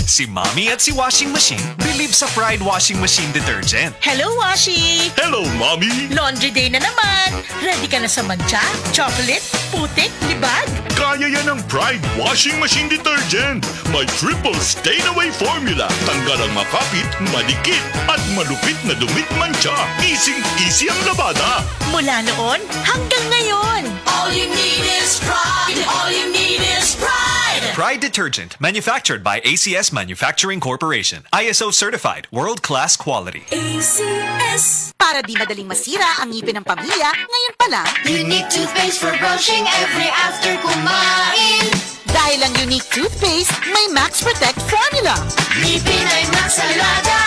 Si Mommy at si Washing Machine believe sa Pride Washing Machine Detergent. Hello, Washi! Hello, Mommy! Laundry day na naman! Ready ka na sa mancha, chocolate, putik, libag? Kaya yan ang Pride Washing Machine Detergent. May triple stain-away formula. Tanggal ang makapit, malikit, at malupit na dumit mancha. Easy ang labada. Mula noon hanggang ngayon. All you need is pride. All you need is pride. Pride Detergent, manufactured by ACS Manufacturing Corporation. ISO certified, world-class quality. ACS. Para di madaling masira ang ngipin ng pamilya, ngayon pa lang, Unique toothpaste for brushing every after kumain. dahil ang unique toothpaste, may Max Protect formula. Ngipin ay Max Alaga.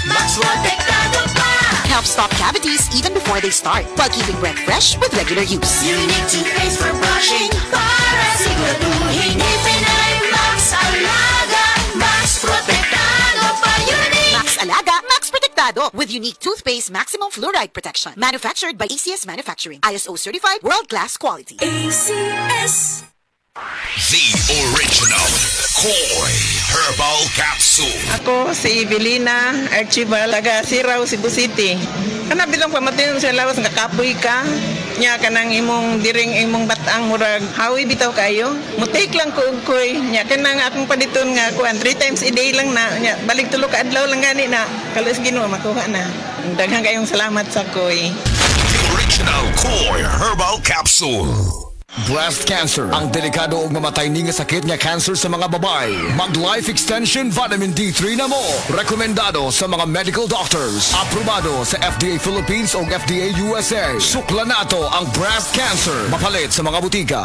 Max Protektado pa. Helps stop cavities even before they start, while keeping breath fresh with regular use. Unique toothpaste for brushing. Para siguraduhin ngipin ay Max Alaga. Max Protektado pa. Unique. Max Alaga, Max Protectado with unique toothpaste maximum fluoride protection. Manufactured by ACS Manufacturing. ISO certified, world-class quality. ACS. The original Koi Herbal Capsule. Ako si Evelina Archibald, taga Siraw, Cebu City. Kana bilang pamatin sa lawas nga kapoy ka. Nya kanang imong diring imong batang murag hawi bitaw kayo. Mutik lang ko og koy. Nya kanang akong paditon nga kuan 3 times a day lang na. Nya balik tulo ka adlaw lang gani na. Kalos Ginoo makuha na. Daghang kayong salamat sa koy. The original Koi Herbal Capsule. Breast cancer, ang delikado ug mamatay ni nga sakit nga cancer sa mga babae. Mag Life Extension Vitamin D3 na mo. Rekomendado sa mga medical doctors. Aprobado sa FDA Philippines ug FDA USA. Sukla nato ang breast cancer. Mapalit sa mga butika.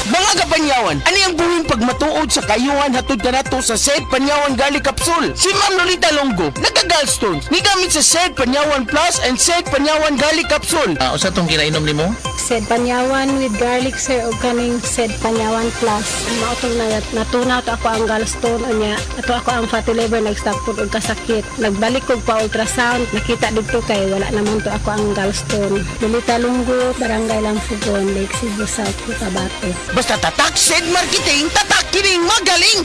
Mga kapanyawan, ano yung buwing pagmatuod sa kayuhan hatod ka nato sa Sed Panyawan Garlic Capsule? Si Ma'am Lolita Longo, nagka-gallstones, nigamit sa Sed Panyawan Plus and Sed Panyawan Garlic Capsule. Usa tong kinainom nimo? Sed Panyawan with garlic sir o kaning Sed Panyawan Plus. Mao tong natunaw to ako ang gallstone unya. Ato ako ang fatty liver nag-stop pud og kasakit. Nagbalik kog pa ultrasound, nakita didto kay wala naman to ako ang gallstone. Lolita Longo, Barangay Lampugon, Lake Cebu South, Cotabato. Basta tatak Sed Marketing, tatak kining magaling!